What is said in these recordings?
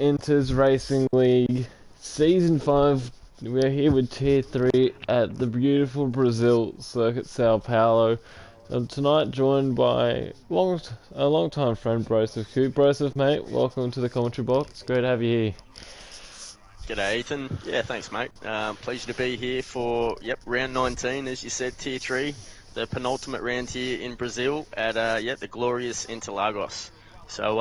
Inters Racing League Season 5. We're here with Tier 3 at the beautiful Brazil Circuit Sao Paulo. Tonight joined by a long-time friend, Broseph Coop. Broseph, mate, welcome to the commentary box. Great to have you here. G'day, Ethan. Yeah, thanks, mate. Pleasure to be here for, round 19, as you said, Tier 3, the penultimate round here in Brazil at, the glorious Interlagos. So,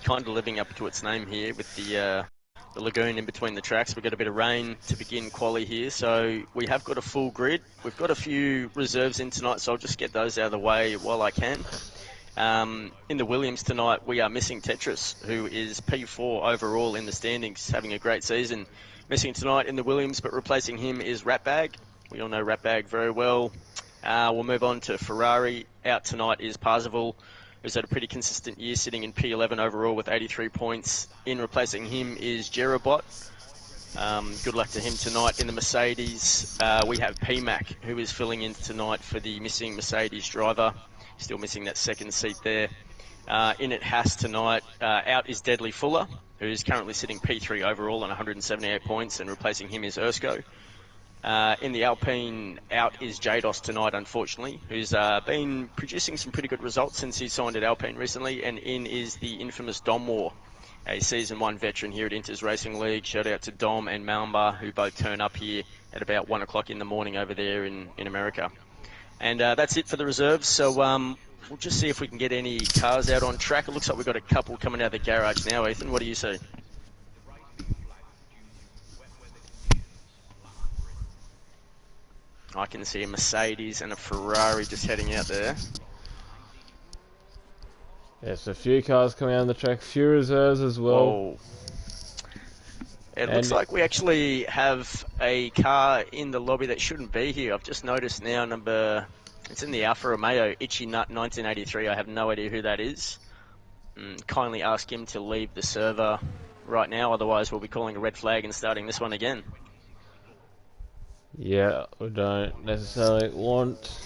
kind of living up to its name here with the lagoon in between the tracks. We've got a bit of rain to begin quali here, so we have got a full grid. We've got a few reserves in tonight, so I'll just get those out of the way while I can. In the Williams tonight, we are missing Tetris, who is P4 overall in the standings, having a great season. Missing tonight in the Williams, but replacing him is Ratbag. We all know Ratbag very well. We'll move on to Ferrari. Out tonight is Parzival, who's had a pretty consistent year, sitting in P11 overall with 83 points. In replacing him is Jerobot. Good luck to him tonight. In the Mercedes, we have PMAC, who is filling in tonight for the missing Mercedes driver. Still missing that second seat there. In it Haas tonight, out is Deadly Fuller, who's currently sitting P3 overall on 178 points, and replacing him is Ersko. In the Alpine, out is Jados tonight, unfortunately, who's been producing some pretty good results since he signed at Alpine recently, and in is the infamous Dom War, a Season 1 veteran here at Inters Racing League. Shout out to Dom and Malmba, who both turn up here at about 1 o'clock in the morning over there in America. And that's it for the reserves, so we'll just see if we can get any cars out on track. It looks like we've got a couple coming out of the garage now, Ethan. What do you see? I can see a Mercedes and a Ferrari just heading out there. Yes, a few cars coming out on the track, few reserves as well. Whoa. It looks like we actually have a car in the lobby that shouldn't be here. I've just noticed now it's in the Alfa Romeo, Itchy Nut 1983. I have no idea who that is. Kindly ask him to leave the server right now, otherwise we'll be calling a red flag and starting this one again. Yeah, we don't necessarily want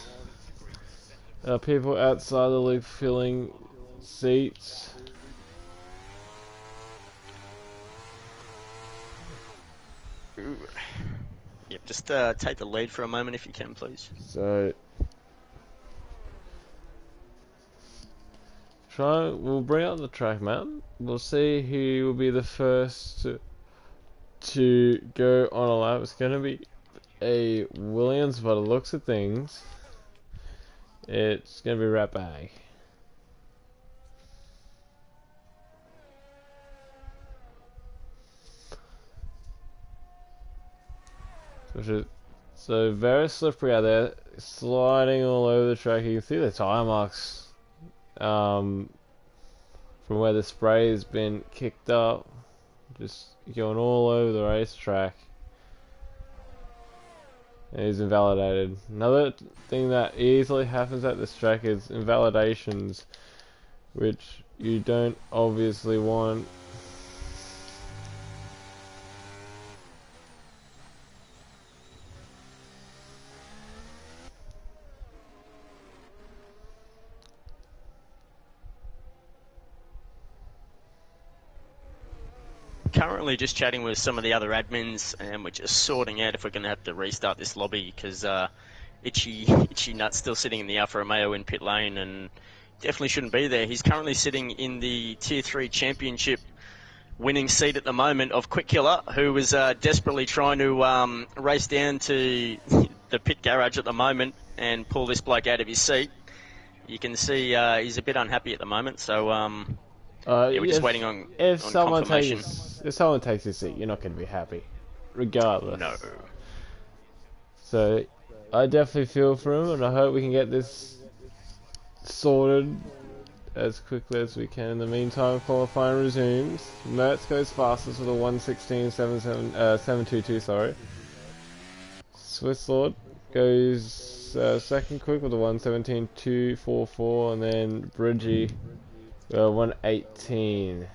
people outside the league filling seats. Ooh. Yep, just take the lead for a moment if you can, please. So we'll bring up the track map. We'll see who will be the first to go on a lap. It's going to be a Williams, by the looks of things. It's going to be Ratbag. So very slippery out there, sliding all over the track. You can see the tire marks from where the spray has been kicked up, just going all over the racetrack. And he's invalidated. Another thing that easily happens at this track is invalidations, which you don't obviously want. Currently just chatting with some of the other admins, and we're just sorting out if we're going to have to restart this lobby, because Itchy Nut's still sitting in the Alfa Romeo in pit lane and definitely shouldn't be there. He's currently sitting in the Tier 3 Championship winning seat at the moment of Quick Killer, who is desperately trying to race down to the pit garage at the moment and pull this bloke out of his seat. You can see he's a bit unhappy at the moment, so we're just waiting on confirmation. If someone takes his seat, you're not going to be happy, regardless. No. So, I definitely feel for him, and I hope we can get this sorted as quickly as we can. In the meantime, qualifying resumes. Mertz goes fastest with a 1:16.722. Sorry. Swiss Lord goes second quick with a 1:17.244, and then Bridgie 1:18.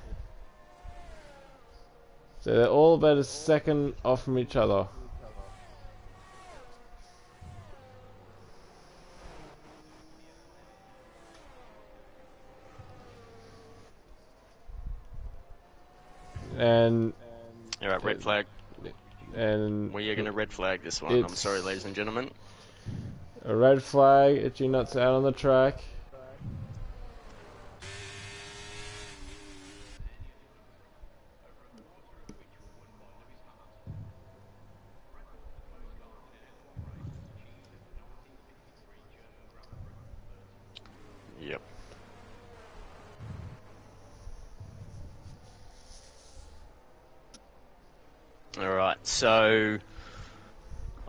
So they're all about a second off from each other. And and All right, red flag. and We are going to red flag this one. I'm sorry, ladies and gentlemen. A red flag. Itchy Nuts out on the track. Yep. All right, so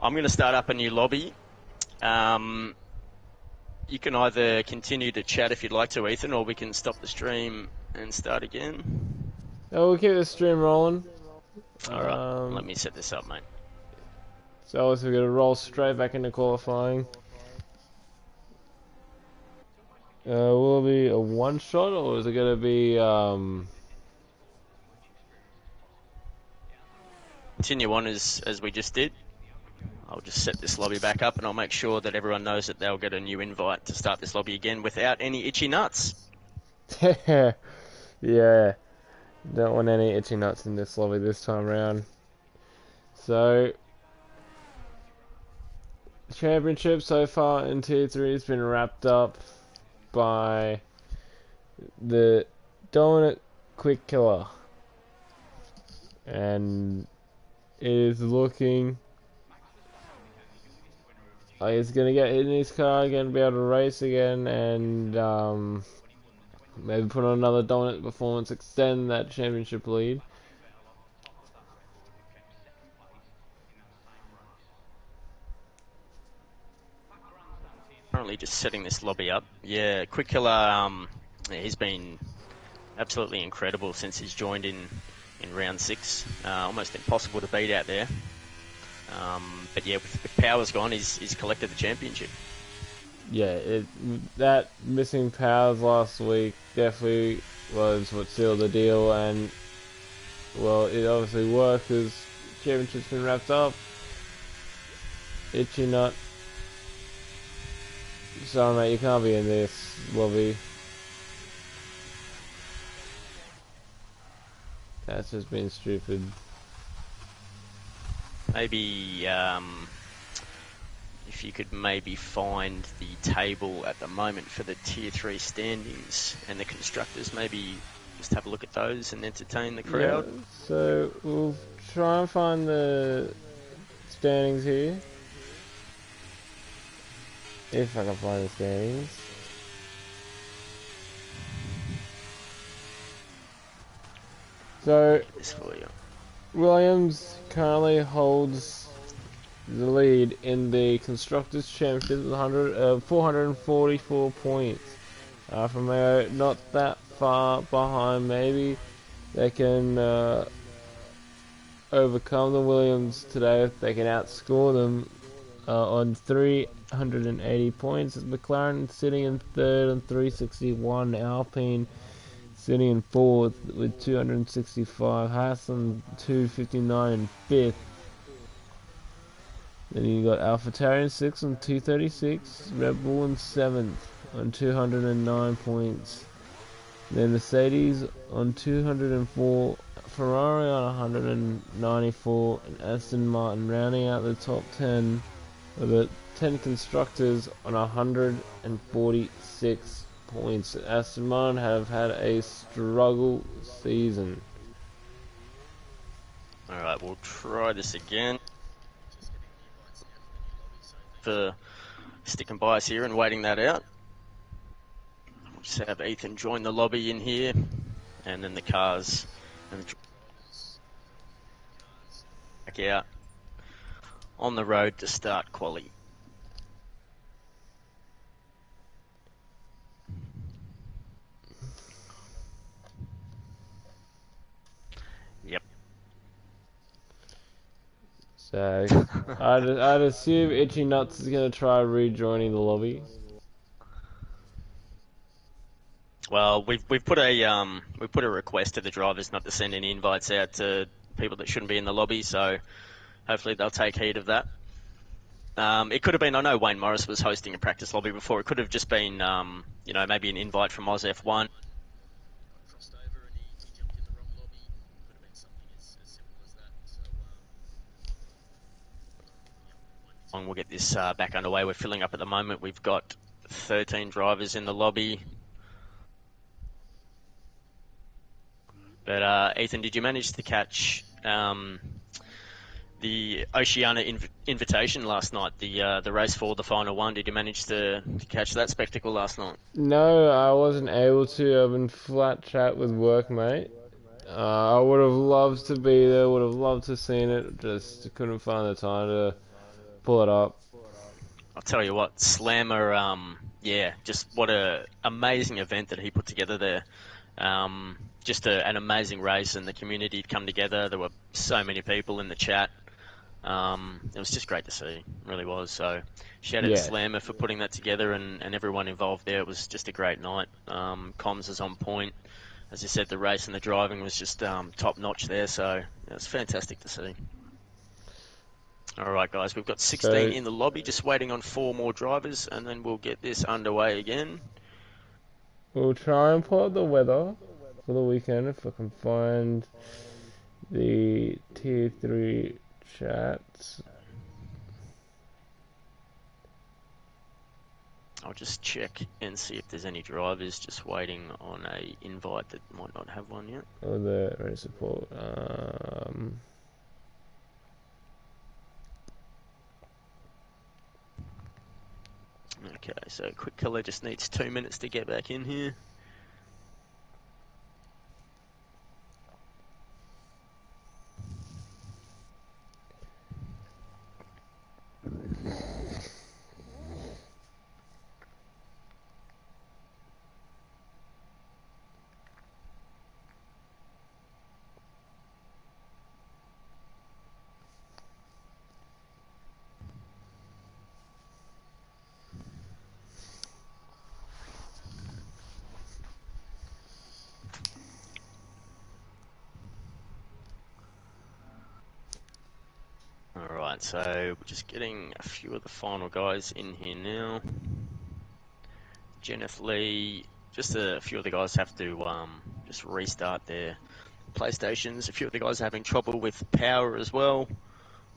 I'm going to start up a new lobby. You can either continue to chat if you'd like to, Ethan, or we can stop the stream and start again. Oh, we'll keep the stream rolling. All right, let me set this up, mate. So we're going to roll straight back into qualifying. Will it be a one shot, or is it going to be Continue on as we just did. I'll just set this lobby back up, and I'll make sure that everyone knows that they'll get a new invite to start this lobby again without any itchy nuts. Yeah, don't want any itchy nuts in this lobby this time around. So, championship so far in Tier 3 has been wrapped up by the dominant Quick Killer, and it is looking like he's gonna get in his car again, be able to race again, and maybe put on another dominant performance, extend that championship lead. Currently just setting this lobby up. Yeah, Quick Killer, he's been absolutely incredible since he's joined in round 6. Almost impossible to beat out there. But yeah, with Power's gone, he's collected the championship. Yeah, that missing powers last week definitely was what sealed the deal, and well, it obviously worked because the championship's been wrapped up. Itchy Nut. Sorry mate, you can't be in this lobby. That's just been stupid. Maybe if you could maybe find the table at the moment for the Tier 3 standings and the constructors, maybe just have a look at those and entertain the crowd. Yeah, so we'll try and find the standings here. If I can find the standings. So, This for you. Williams currently holds the lead in the Constructors' Championship with 444 points. From there, not that far behind. Maybe they can overcome the Williams today if they can outscore them on 380 points. McLaren sitting in third on 361. Alpine sitting in fourth with 265. Haas on 259 in fifth. Then you got AlphaTauri in sixth on 236. Red Bull in seventh on 209 points. Then Mercedes on 204. Ferrari on 194. And Aston Martin rounding out the top 10 of the 10 constructors on 146 points. Aston Martin have had a struggle season. Alright, we'll try this again. For sticking by us here and waiting that out. We'll just have Ethan join the lobby in here, and then the cars and back out on the road to start quali. Yep. So I'd assume Itchy Nuts is gonna try rejoining the lobby. Well, we've put a request to the drivers not to send any invites out to people that shouldn't be in the lobby, so hopefully they'll take heed of that. It could have been, I know Wayne Morris was hosting a practice lobby before. It could have just been, maybe an invite from Oz F1. And we'll get this back underway. We're filling up at the moment. We've got 13 drivers in the lobby. But Ethan, did you manage to catch the Oceania Invitation last night? The race for the final one. Did you manage to catch that spectacle last night? No, I wasn't able to. I've been flat chat with work, mate. I would have loved to be there. Would have loved to seen it. Just couldn't find the time to pull it up. I'll tell you what, Slammer, yeah, just what a amazing event that he put together there. Just an amazing race, and the community had come together. There were so many people in the chat. It was just great to see, it really was. So shout out to Slammer for putting that together, and everyone involved there. It was just a great night. Comms is on point. As you said, the race and the driving was just top notch there, so it was fantastic to see. All right, guys, we've got 16 in the lobby, just waiting on 4 more drivers, and then we'll get this underway again. We'll try and pull up the weather for the weekend if I can find the Tier 3 chats. I'll just check and see if there's any drivers just waiting on a invite that might not have one yet. Oh, the race support. Okay, so Quick Killer just needs 2 minutes to get back in here. Alright, so we're just getting a few of the final guys in here now. Jennifer Lee, just a few of the guys have to just restart their PlayStations. A few of the guys are having trouble with power as well.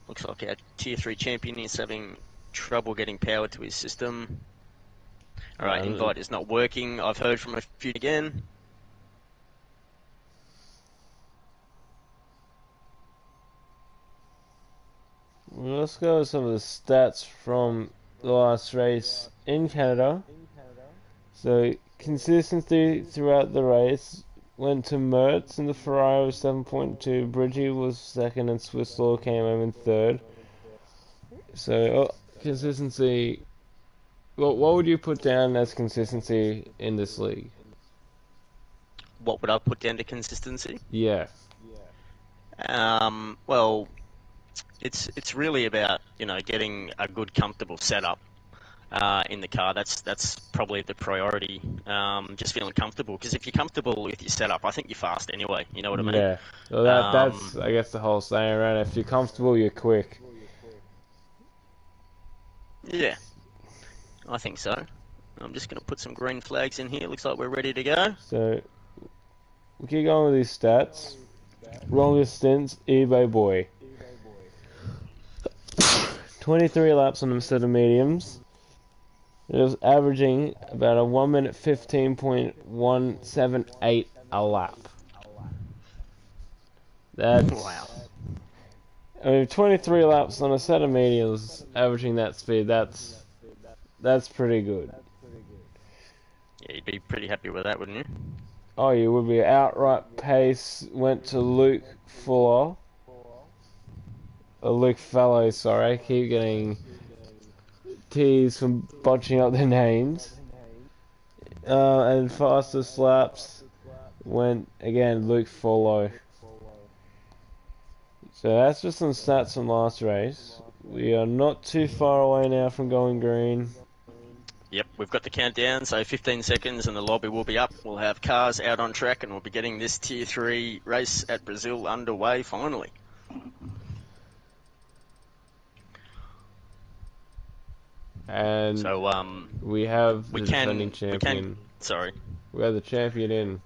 Looks like our Tier 3 champion is having trouble getting power to his system. Alright, invite is not working. I've heard from a few again. Let's go with some of the stats from the last race in Canada. So, consistency throughout the race went to Mertz in the Ferrari with 7.2, Bridgie was second, and Swiss Law came home in third. So, consistency. What would you put down as consistency in this league? What would I put down to consistency? Yeah. Well, it's really about, getting a good, comfortable setup in the car. That's probably the priority. Just feeling comfortable, because if you're comfortable with your setup, I think you're fast anyway. You know what I mean? Yeah. Well, that's I guess the whole saying, right? If you're comfortable, you're quick. Yeah, I think so. I'm just going to put some green flags in here. Looks like we're ready to go. So we keep going with these stats. Longest stints, eBay boy. 23 laps on a set of mediums. It was averaging about a 1 minute 15.178 a lap. That's wow. I mean, 23 laps on a set of mediums, averaging that speed. That's pretty good. Yeah, you'd be pretty happy with that, wouldn't you? Oh, you would be. Outright pace went to Luke Fuller. Luke Fallow, sorry. I keep getting teased from botching up their names. And fastest laps went, again, Luke Fallow. So that's just some stats from last race. We are not too far away now from going green. Yep, we've got the countdown, so 15 seconds and the lobby will be up. We'll have cars out on track and we'll be getting this Tier 3 race at Brazil underway finally. And so we have the defending champion. We have the champion in.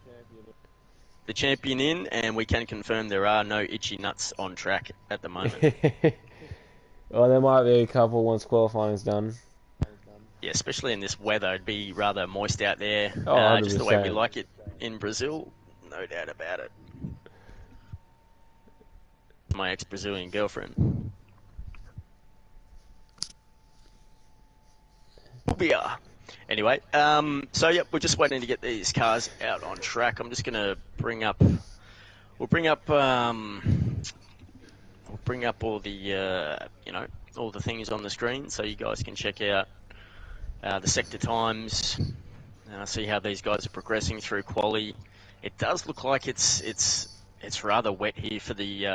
The champion in, and we can confirm there are no itchy nuts on track at the moment. Well, there might be a couple once qualifying's done. Yeah, especially in this weather, it'd be rather moist out there. Oh, Just the way we 100%. like it in Brazil, no doubt about it. My ex-Brazilian girlfriend. Yeah. Anyway, so yep, we're just waiting to get these cars out on track. I'm just gonna we'll bring up all the all the things on the screen so you guys can check out the sector times, see how these guys are progressing through quali. It does look like it's rather wet here for the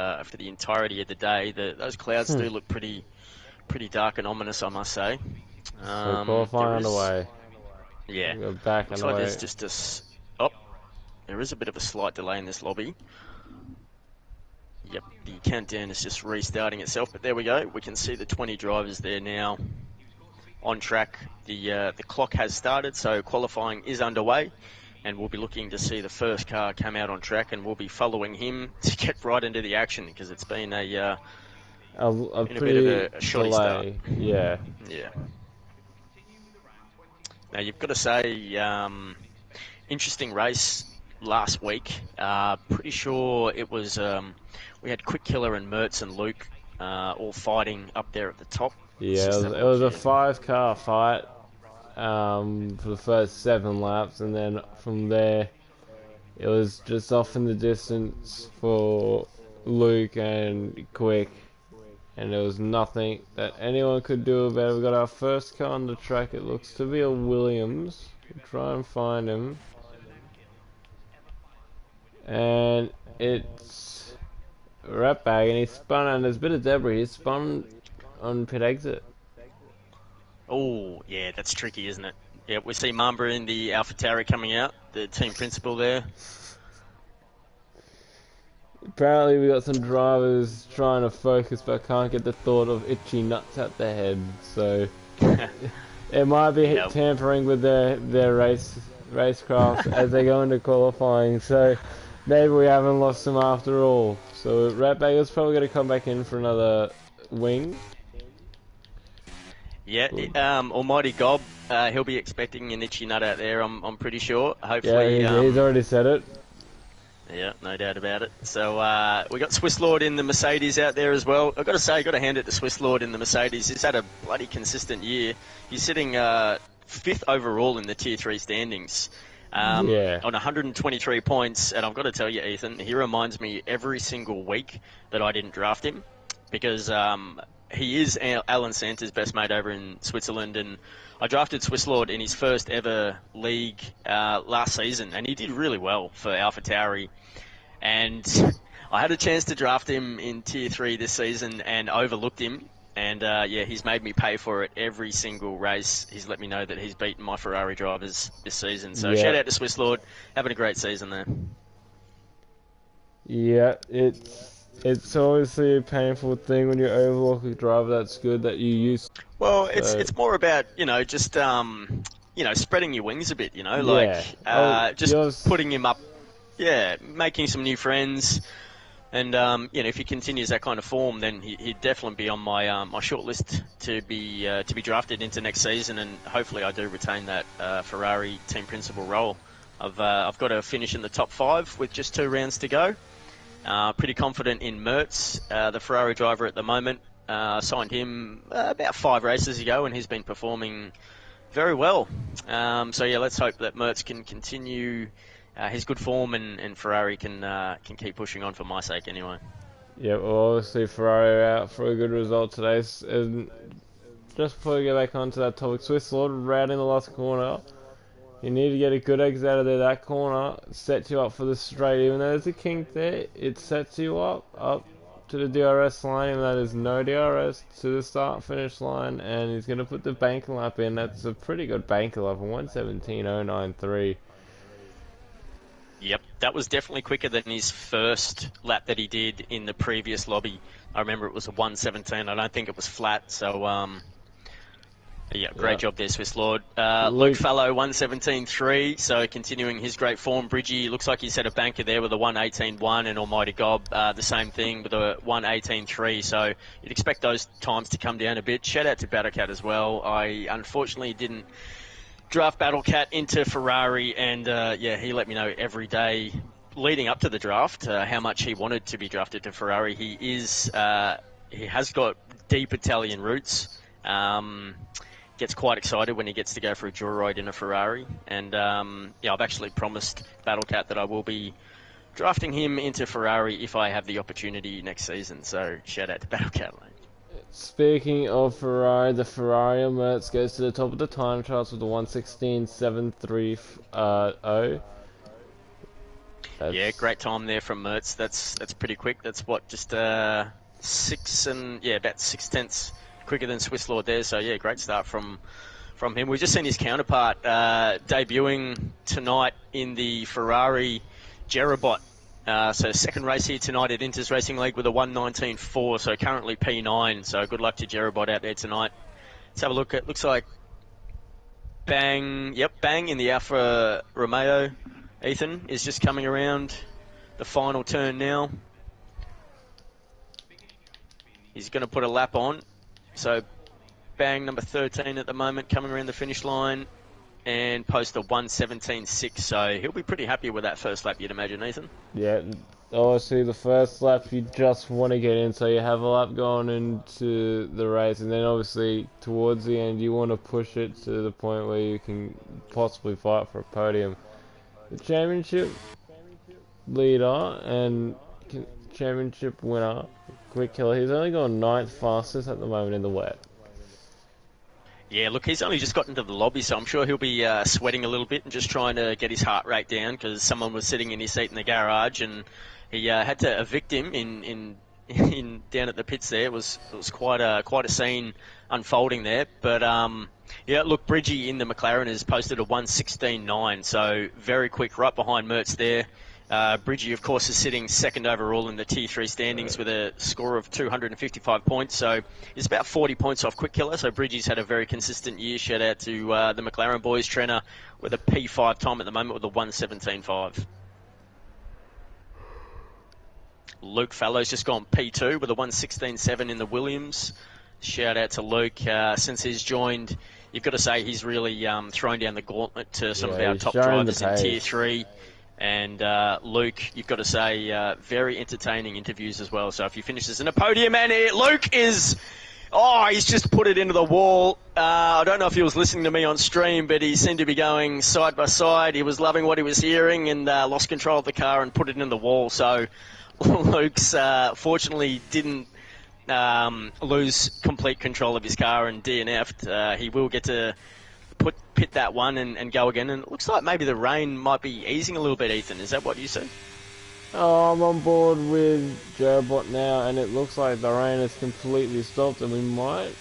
entirety of the day. Those clouds do look pretty dark and ominous, I must say. So qualifying underway. Yeah, We'll go back looks and like away. there's just there is a bit of a slight delay in this lobby. Yep, the countdown is just restarting itself, but there we go. We can see the 20 drivers there now on track. The clock has started, so qualifying is underway, and we'll be looking to see the first car come out on track, and we'll be following him to get right into the action because it's been a pretty bit of a shoddy start. Yeah. Yeah. Now you've got to say, interesting race last week. Pretty sure it was we had Quick Killer and Mertz and Luke all fighting up there at the top. Yeah, it was a 5-car fight for the first 7 laps, and then from there it was just off in the distance for Luke and Quick, and there was nothing that anyone could do about it. We got our first car on the track. It looks to be a Williams. We'll try and find him. And it's Ratbag, and he spun, and there's a bit of debris. He spun on pit exit. Oh, yeah, that's tricky, isn't it? Yeah, we see Mamba in the AlphaTauri coming out, the team principal there. Apparently we got some drivers trying to focus but can't get the thought of itchy nuts out their head, so it might be tampering with their racecraft as they go into qualifying, so maybe we haven't lost them after all. So Ratbagger's probably going to come back in for another wing. Yeah, Almighty Gob, he'll be expecting an itchy nut out there, I'm pretty sure. Hopefully, yeah, he's already said it. Yeah, no doubt about it. So we got Swiss Lord in the Mercedes out there as well. I've got to say, got to hand it to Swiss Lord in the Mercedes. He's had a bloody consistent year. He's sitting 5th overall in the Tier 3 standings on 123 points. And I've got to tell you, Ethan, he reminds me every single week that I didn't draft him because he is Alan Santa's best mate over in Switzerland, and I drafted Swiss Lord in his first ever league last season, and he did really well for AlphaTauri. And I had a chance to draft him in Tier 3 this season and overlooked him. And he's made me pay for it every single race. He's let me know that he's beaten my Ferrari drivers this season. So shout out to Swiss Lord, having a great season there. Yeah, it's obviously a painful thing when you overlook a driver that's good that you use. Well, it's more about, just, spreading your wings a bit, just putting him up, making some new friends. And, if he continues that kind of form, then he'd definitely be on my my short list to be drafted into next season. And hopefully I do retain that Ferrari team principal role. I've got to finish in the top 5 with just 2 rounds to go. Pretty confident in Mertz, the Ferrari driver at the moment. Signed him about 5 races ago, and he's been performing very well. Let's hope that Mertz can continue his good form, and Ferrari can keep pushing on for my sake anyway. Yeah, well, obviously Ferrari out for a good result today. And just before we get back onto that topic, Swiss Lord right in the last corner. You need to get a good exit out of there. That corner sets you up for the straight. Even though there's a kink there, it sets you up to the DRS line. Even though there's no DRS to the start-finish line, and he's going to put the bank lap in. That's a pretty good bank lap, 1:17.093. Yep, that was definitely quicker than his first lap that he did in the previous lobby. I remember it was a 1:17. I don't think it was flat, so Yeah, great job there, Swiss Lord. Luke. Luke Fallow, 117.3, so continuing his great form. Bridgie, looks like he's had a banker there with a 118.1, and Almighty Gob, the same thing with a 118.3, so you'd expect those times to come down a bit. Shout out to Battlecat as well. I unfortunately didn't draft Battlecat into Ferrari, and he let me know every day leading up to the draft how much he wanted to be drafted to Ferrari. He has got deep Italian roots. Gets quite excited when he gets to go for a joyride in a Ferrari. And, I've actually promised Battlecat that I will be drafting him into Ferrari if I have the opportunity next season. So, shout out to Battlecat. Speaking of Ferrari, the Ferrari Mertz goes to the top of the time charts with a 116.730. Yeah, great time there from Mertz. That's pretty quick. That's what, just about 6/10 quicker than Swiss Lord there. So yeah, great start from him. We've just seen his counterpart debuting tonight in the Ferrari Jerabot. So second race here tonight at Inters Racing League with a 119.4. So currently P9. So good luck to Jerabot out there tonight. Let's have a look. It looks like Bang. Yep, Bang in the Alfa Romeo. Ethan is just coming around the final turn now. He's going to put a lap on. So, Bang, number 13 at the moment, coming around the finish line and post a 117.6. So, he'll be pretty happy with that first lap, you'd imagine, Ethan. Yeah, obviously the first lap you just want to get in, so you have a lap going into the race, and then obviously towards the end you want to push it to the point where you can possibly fight for a podium. The championship leader and championship winner, Quick Killer, he's only gone 9th fastest at the moment in the wet. Yeah, look, he's only just got into the lobby, so I'm sure he'll be sweating a little bit and just trying to get his heart rate down because someone was sitting in his seat in the garage and he had to evict him in down at the pits there. It was quite a scene unfolding there. But look, Bridgie in the McLaren has posted a 116.9, so very quick, right behind Mertz there. Bridgie, of course, is sitting second overall in the Tier 3 standings with a score of 255 points. So he's about 40 points off Quick Killer. So Bridgie's had a very consistent year. Shout out to the McLaren boys. Trenner with a P5 time at the moment with a 117.5. Luke Fallow's just gone P2 with a 116.7 in the Williams. Shout out to Luke. Since he's joined, you've got to say he's really thrown down the gauntlet to some of our top drivers in Tier 3. And Luke, you've got to say, very entertaining interviews as well. So if he finishes in a podium, and Luke is... Oh, he's just put it into the wall. I don't know if he was listening to me on stream, but he seemed to be going side by side. He was loving what he was hearing and lost control of the car and put it in the wall. So Luke's fortunately didn't lose complete control of his car and DNF'd. He will get to pit that one and go again. And it looks like maybe the rain might be easing a little bit, Ethan. Is that what you said? Oh, I'm on board with Jerabot now, and it looks like the rain has completely stopped, and we might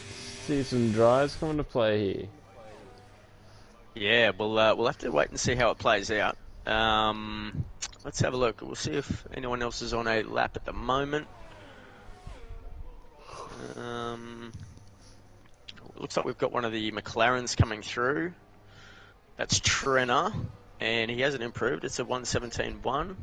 see some dries come into play here. Yeah, we'll have to wait and see how it plays out. Let's have a look. We'll see if anyone else is on a lap at the moment. Looks like we've got one of the McLarens coming through. That's Trenner, and he hasn't improved. It's a 117.1.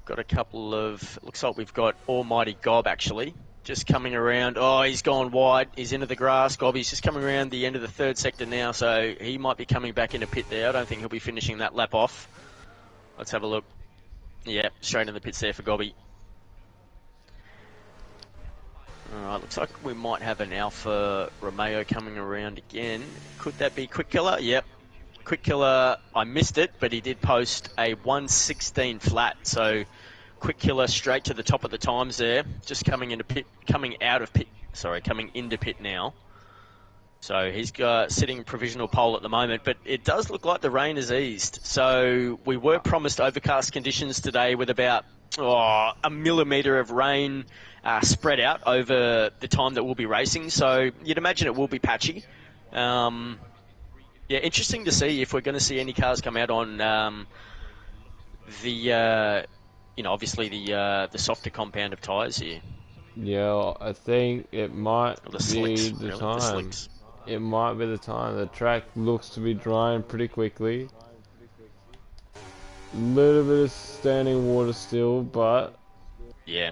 Got a couple of... Looks like we've got Almighty Gob, actually, just coming around. Oh, he's gone wide. He's into the grass. Gob, he's just coming around the end of the third sector now, so he might be coming back into pit there. I don't think he'll be finishing that lap off. Let's have a look. Yeah, straight in the pits there for Gobby. Alright, looks like we might have an Alfa Romeo coming around again. Could that be Quick Killer? Yep. Quick Killer, I missed it, but he did post a 116 flat. So Quick Killer straight to the top of the times there. Just coming into pit now. So he's got sitting provisional pole at the moment, but it does look like the rain has eased. So we were promised overcast conditions today with about a millimetre of rain spread out over the time that we'll be racing. So you'd imagine it will be patchy. Interesting to see if we're going to see any cars come out on obviously the softer compound of tyres here. Yeah, I think it might Or the be slicks, the really, the time. slicks. It might be the time. The track looks to be drying pretty quickly. Little bit of standing water still, but Yeah.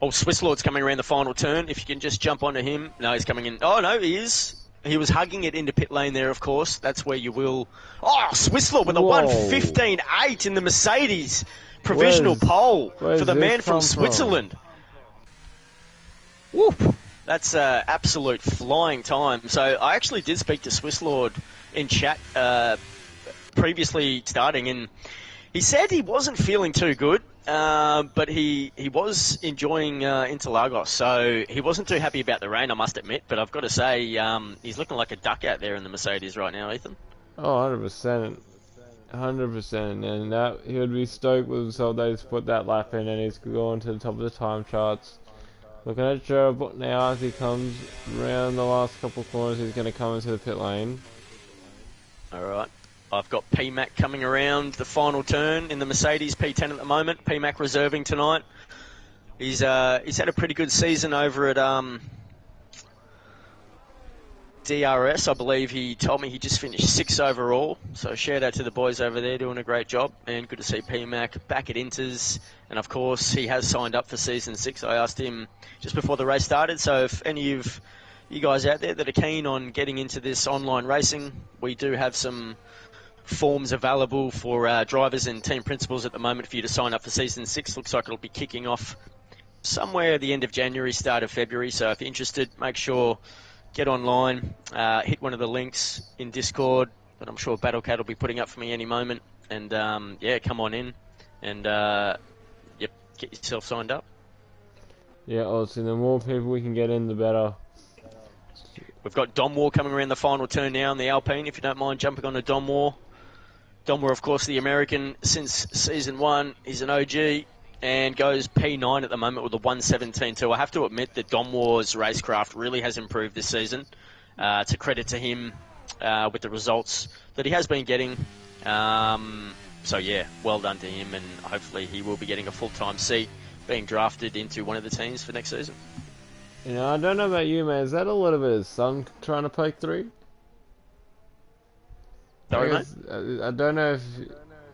Oh, Swiss Lord's coming around the final turn. If you can just jump onto him. No, he's coming in. Oh, no, he is. He was hugging it into pit lane there, of course. That's where you will... Oh, Swiss Lord with a whoa. 1:15.8 in the Mercedes provisional pole for Where's the this man from come Switzerland. Whoop. That's absolute flying time. So I actually did speak to Swiss Lord in chat previously starting, and he said he wasn't feeling too good, but he was enjoying Interlagos, so he wasn't too happy about the rain, I must admit. But I've got to say, he's looking like a duck out there in the Mercedes right now, Ethan. Oh, 100%. 100%. And that he would be stoked with himself that he's put that lap in and he's going to the top of the time charts. Looking at Joe now as he comes around the last couple of corners, he's going to come into the pit lane. Alright. I've got PMAC coming around the final turn in the Mercedes P10 at the moment. PMAC reserving tonight. He's had a pretty good season over at DRS. I believe he told me he just finished 6th overall. So shout out to the boys over there doing a great job. And good to see PMAC back at Inters. And of course, he has signed up for Season 6. I asked him just before the race started. So if any of you guys out there that are keen on getting into this online racing, we do have some forms available for drivers and team principals at the moment for you to sign up for Season 6. Looks like it'll be kicking off somewhere at the end of January, start of February. So if you're interested, make sure get online, hit one of the links in Discord that I'm sure Battlecat will be putting up for me any moment. And yeah, come on in and yep, get yourself signed up. Yeah, obviously the more people we can get in, the better. We've got Dom War coming around the final turn now in the Alpine, if you don't mind jumping on to Dom War. Dom War, of course, the American since Season 1. He's an OG and goes P9 at the moment with a 1:17.2. I have to admit that Dom War's racecraft really has improved this season. It's a credit to him with the results that he has been getting. So, yeah, well done to him, and hopefully he will be getting a full-time seat, being drafted into one of the teams for next season. You know, I don't know about you, man. Is that a little bit of sun trying to poke through? Sorry, mate? I don't know if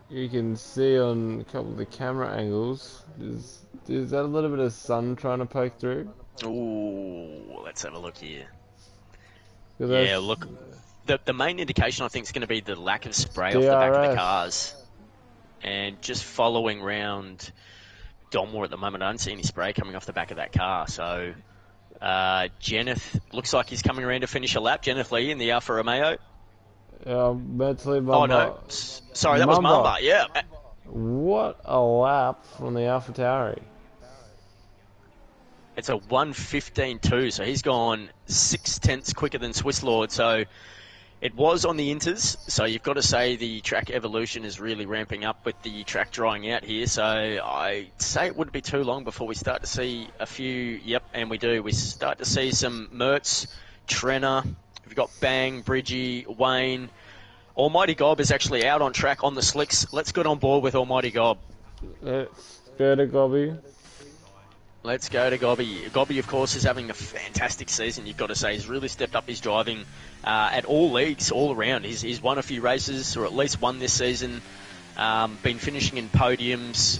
you can see on a couple of the camera angles. Is that a little bit of sun trying to poke through? Ooh, let's have a look here. Yeah, Yeah, look, the main indication I think is going to be the lack of spray off the back of the cars. And just following round Domwar at the moment, I don't see any spray coming off the back of that car. So, Jenneth looks like he's coming around to finish a lap. Jenneth Lee in the Alfa Romeo. mentally Mamba. Oh, no. Sorry, that was Mamba, yeah. What a lap from the Alpha Tauri. It's a 1:15.2, so he's gone 6/10 quicker than Swiss Lord. So it was on the Inters, so you've got to say the track evolution is really ramping up with the track drying out here. So I'd say it wouldn't be too long before we start to see a few, yep, and we do. We start to see some Mertz, Trenner, we've got Bang, Bridgie, Wayne. Almighty Gob is actually out on track on the slicks. Let's get on board with Almighty Gob. Let's go to Gobby. Let's go to Gobby. Gobby, of course, is having a fantastic season, you've got to say. He's really stepped up his driving at all leagues, all around. He's won a few races, or at least one this season. Been finishing in podiums.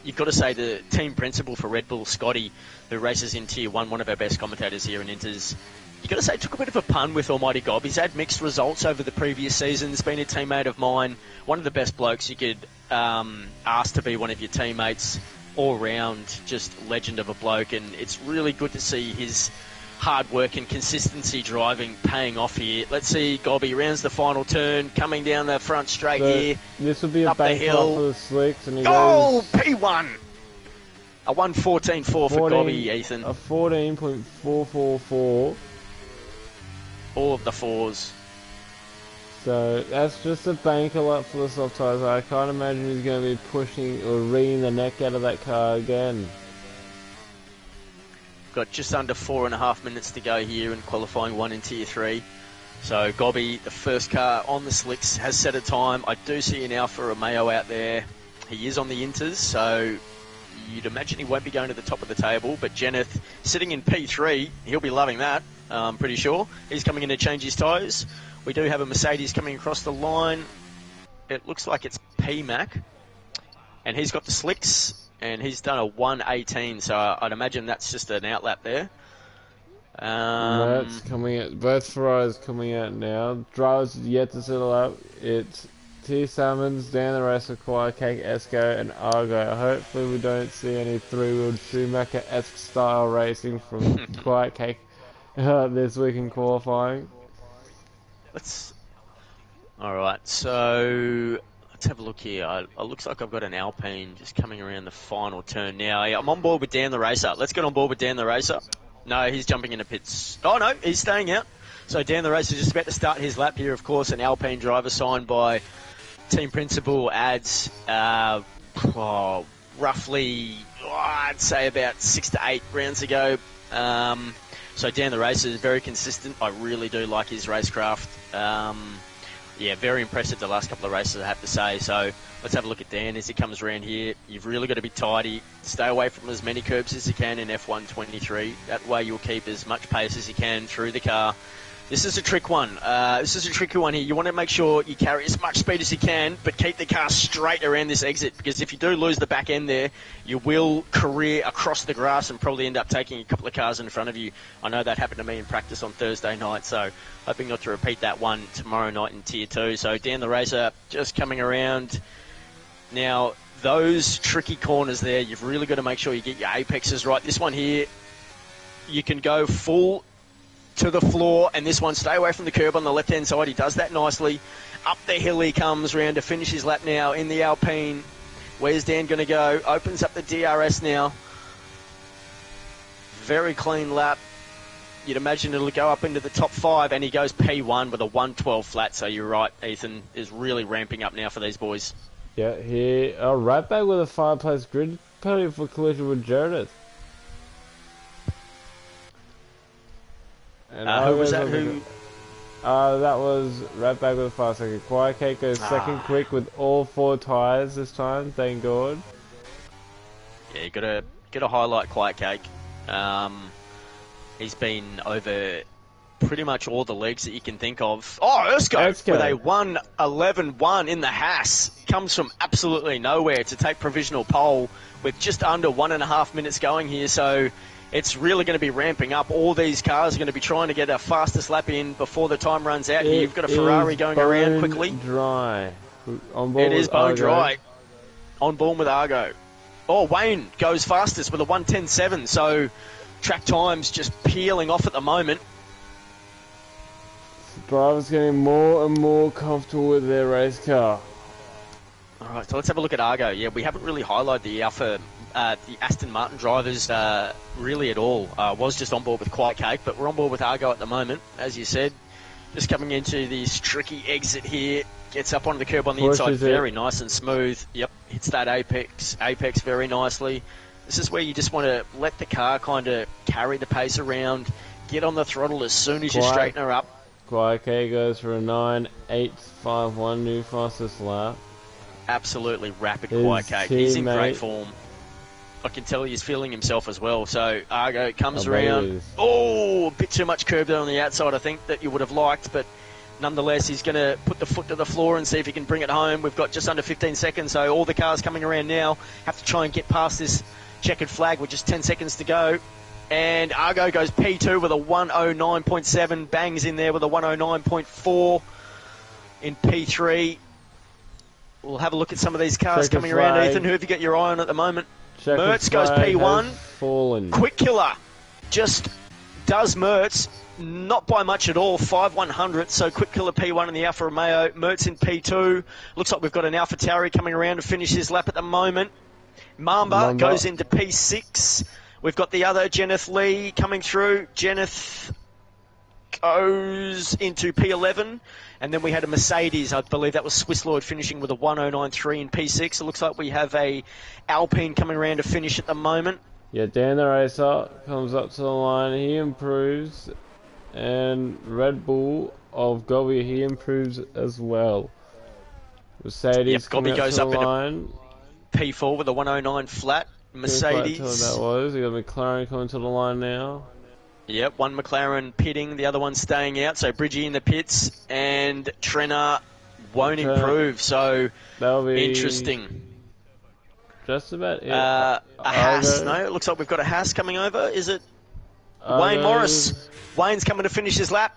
You've got to say the team principal for Red Bull, Scotty, who races in Tier 1, one of our best commentators here in Inters, you've got to say took a bit of a pun with Almighty Gob. He's had mixed results over the previous seasons, been a teammate of mine, one of the best blokes you could ask to be one of your teammates. All round, just legend of a bloke, and it's really good to see his hard work and consistency driving paying off here. Let's see, Gobby rounds the final turn, coming down the front straight here. This will be a bank for the slicks, and he goes... goes... P1! A 1:14.4 for Gobby, Ethan. A 14.444. All of the fours. So that's just a banker lap for the soft tyres. I can't imagine he's going to be pushing or wringing the neck out of that car again. Got just under 4.5 minutes to go here in qualifying 1 in Tier 3. So Gobby, the first car on the slicks, has set a time. I do see an Alfa Romeo out there. He is on the Inters, so you'd imagine he won't be going to the top of the table, but Jenneth sitting in P3, he'll be loving that, I'm pretty sure. He's coming in to change his tyres. We do have a Mercedes coming across the line. It looks like it's P-Mac, and he's got the slicks, and he's done a 1:18, so I'd imagine that's just an outlap there. That's coming out. Both Ferraris coming out now. Drivers yet to settle up. It's T. Salmons, Dan the Racer, Quiet Cake, Esco, and Argo. Hopefully we don't see any three-wheeled Schumacher-esque style racing from Quiet Cake this week in qualifying. Alright, so let's have a look here. It looks like I've got an Alpine just coming around the final turn now. I'm on board with Dan the Racer. Let's get on board with Dan the Racer. No, he's jumping into pits. Oh no, he's staying out. So Dan the Racer is just about to start his lap here, of course. An Alpine driver signed by team principal adds roughly, I'd say about 6 to 8 rounds ago. So Dan the Racer is very consistent. I really do like his racecraft. Yeah, very impressive the last couple of races, I have to say. So let's have a look at Dan as he comes around here. You've really got to be tidy. Stay away from as many curbs as you can in F123. That way you'll keep as much pace as you can through the car. This is a trick one. This is a tricky one here. You want to make sure you carry as much speed as you can, but keep the car straight around this exit, because if you do lose the back end there, you will career across the grass and probably end up taking a couple of cars in front of you. I know that happened to me in practice on Thursday night, so hoping not to repeat that one tomorrow night in Tier 2. So Dan the Racer just coming around. Now, those tricky corners there, you've really got to make sure you get your apexes right. This one here, you can go full to the floor, and this one, stay away from the curb on the left-hand side. He does that nicely. Up the hill he comes round to finish his lap now in the Alpine. Where's Dan going to go? Opens up the DRS now. Very clean lap. You'd imagine it'll go up into the top 5, and he goes P1 with a 1:12 flat. So you're right, Ethan is really ramping up now for these boys. Yeah, here, right back with a 5-place grid penalty for collision with Jared. And who was that? Who? That was right back with a 5-second. Quiet Cake goes second quick with all 4 tyres this time, thank God. Yeah, you got to highlight Quiet Cake. He's been over pretty much all the legs that you can think of. Oh, Erskine with a 1:11.1 in the Haas. Comes from absolutely nowhere to take provisional pole with just under 1.5 minutes going here. So it's really going to be ramping up. All these cars are going to be trying to get a fastest lap in before the time runs out here. You've got a Ferrari going around quickly. Dry. On board it is bone dry. On board with Argo. Oh, Wayne goes fastest with a 1:10.7. So track time's just peeling off at the moment. Drivers getting more and more comfortable with their race car. All right, so let's have a look at Argo. Yeah, we haven't really highlighted the Aston Martin drivers really at all. Was just on board with Quiet Cake, but we're on board with Argo at the moment, as you said. Just coming into this tricky exit here. Gets up onto the curb on the inside, very nice and smooth. Yep, hits that apex very nicely. This is where you just want to let the car kind of carry the pace around, get on the throttle as soon as you straighten her up. Quiet Cake goes for a 9.851 new fastest lap. Absolutely rapid Quiet Cake. He's in great form. I can tell he's feeling himself as well. So Argo comes around. Oh, a bit too much curb there on the outside, I think, that you would have liked. But nonetheless, he's going to put the foot to the floor and see if he can bring it home. We've got just under 15 seconds, so all the cars coming around now have to try and get past this checkered flag with just 10 seconds to go. And Argo goes P2 with a 1:09.7. Bangs in there with a 1:09.4 in P3. We'll have a look at some of these cars coming around. Ethan, who have you got your eye on at the moment? Mertz goes P1. Quick Killer just does Mertz, not by much at all, 5/100. So Quick Killer P1 in the Alfa Romeo. Mertz in P2. Looks like we've got an Alfa Tauri coming around to finish his lap at the moment. Mamba goes into P6. We've got the other Jenneth Lee coming through. Jenneth goes into P11. And then we had a Mercedes, I believe that was Swiss Lloyd, finishing with a 1:09.3 in P6. It looks like we have a Alpine coming around to finish at the moment. Yeah, Dan the Racer comes up to the line. He improves. And Red Bull of Gobi, he improves as well. Mercedes Gobi goes up into P4 with a 1:09 flat. Mercedes. That was. You got McLaren coming to the line now. Yep, one McLaren pitting, the other one staying out. So Bridgie in the pits, and Trenner won't improve. So that'll be interesting. Just about it. A Haas. No, it looks like we've got a Haas coming over. Is it Wayne Morris? Wayne's coming to finish his lap.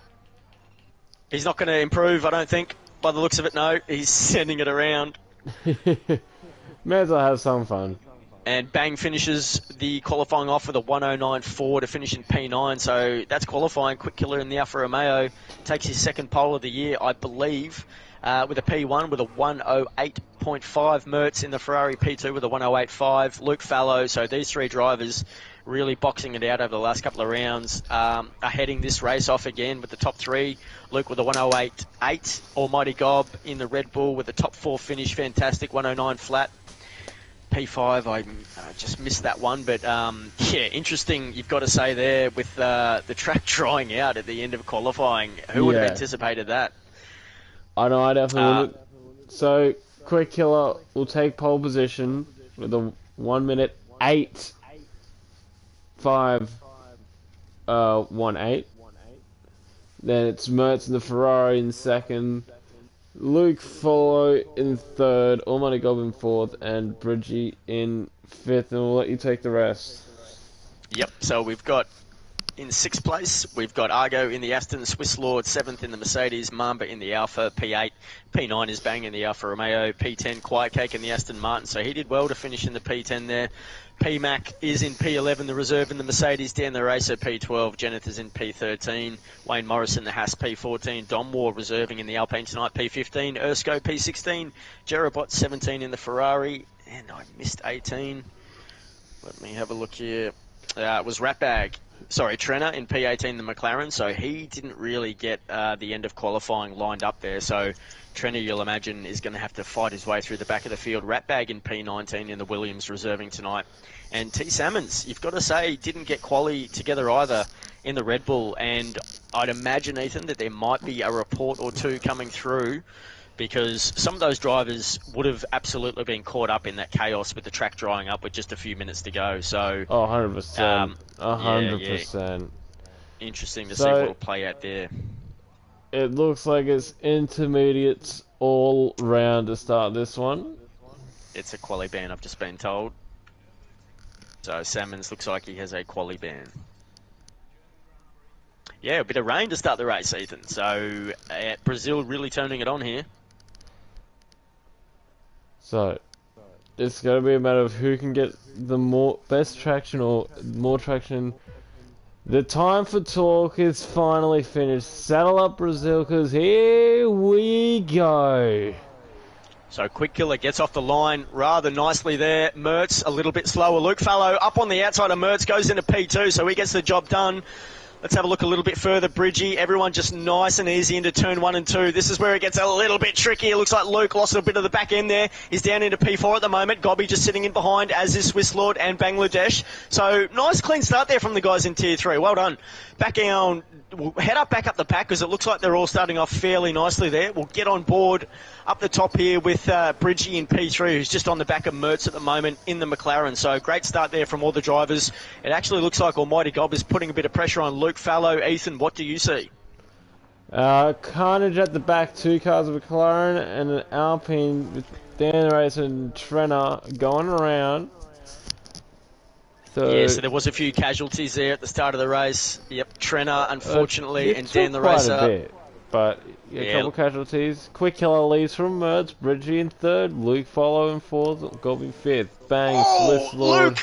He's not going to improve, I don't think. By the looks of it, no. He's sending it around. May as well have some fun. And Bang finishes the qualifying off with a 109.4 to finish in P9. So that's qualifying. Quick killer in the Alfa Romeo. Takes his second pole of the year, I believe, with a P1 with a 108.5. Mertz in the Ferrari P2 with a 108.5. Luke Fallow. So these three drivers really boxing it out over the last couple of rounds. Are heading this race off again with the top three. Luke with a 108.8. Almighty Gob in the Red Bull with the top four finish. Fantastic. 109 flat. P5, I just missed that one, but yeah, interesting. You've got to say there with the track drying out at the end of qualifying. Who would have anticipated that? I know, I definitely wouldn't. So, Quick Killer will take pole position with a 1 minute 8.518. Then it's Mertz in the Ferrari in second. Luke Follow in third, Almighty Gob in fourth, and Bridgie in fifth, and we'll let you take the rest. Yep, so we've got in sixth place, we've got Argo in the Aston, Swiss Lord seventh in the Mercedes, Mamba in the Alfa, P8, P9 is Bang in the Alfa Romeo, P10 Quiet Cake in the Aston Martin, so he did well to finish in the P10 there. P-Mac is in P11, the reserve in the Mercedes, Dan the Racer P12, Jeneth is in P13, Wayne Morrison the Haas P14, Dom War reserving in the Alpine tonight P15, Ersko P16, Jerobot 17 in the Ferrari, and I missed 18. Let me have a look here. It was Trenner in P18, the McLaren, so he didn't really get the end of qualifying lined up there, so Trenner, you'll imagine, is going to have to fight his way through the back of the field. Ratbag in P19 in the Williams reserving tonight. And T. Salmons, you've got to say, didn't get quali together either in the Red Bull. And I'd imagine, Ethan, that there might be a report or two coming through because some of those drivers would have absolutely been caught up in that chaos with the track drying up with just a few minutes to go. So, 100%. 100%. Interesting to see what will play out there. It looks like it's intermediates all round to start this one. It's a quali ban, I've just been told. So Salmons looks like he has a quali ban. Yeah, a bit of rain to start the race, Ethan. So Brazil really turning it on here. So it's going to be a matter of who can get the best traction or more traction. The time for talk is finally finished. Saddle up, Brazil, because here we go. So Quick Killer gets off the line rather nicely there. Mertz a little bit slower. Luke Fallow up on the outside of Mertz, goes into P2, so he gets the job done. Let's have a look a little bit further. Bridgie, everyone just nice and easy into turn 1 and 2. This is where it gets a little bit tricky. It looks like Luke lost a bit of the back end there. He's down into P4 at the moment. Gobby just sitting in behind, as is Swiss Lord and Bangladesh. So nice clean start there from the guys in Tier 3. Well done. We'll head back up the pack because it looks like they're all starting off fairly nicely there. We'll get on board up the top here with Bridgie in P3, who's just on the back of Mertz at the moment in the McLaren. So great start there from all the drivers. It actually looks like Almighty Gob is putting a bit of pressure on Luke Fallow. Ethan, what do you see? Carnage at the back, 2 cars of McLaren and an Alpine with Dan Racer and Trenner going around. So there was a few casualties there at the start of the race. Yep, Trenner, unfortunately, and Dan the Racer. Quite a bit, but a couple casualties. Quick Killer leads from Mertz, Bridgie in third, Luke Follow in fourth, Gob in fifth. Bang, Swiss Lord.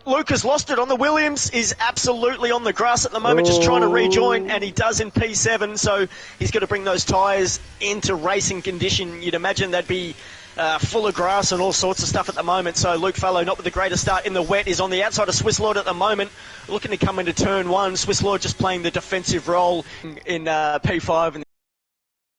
Luke has lost it on the Williams, is absolutely on the grass at the moment, just trying to rejoin, and he does in P7, so he's got to bring those tyres into racing condition. You'd imagine that'd be full of grass and all sorts of stuff at the moment. So Luke Fallow, not with the greatest start in the wet, is on the outside of Swiss Lord at the moment, looking to come into turn 1. Swiss Lord just playing the defensive role in P5.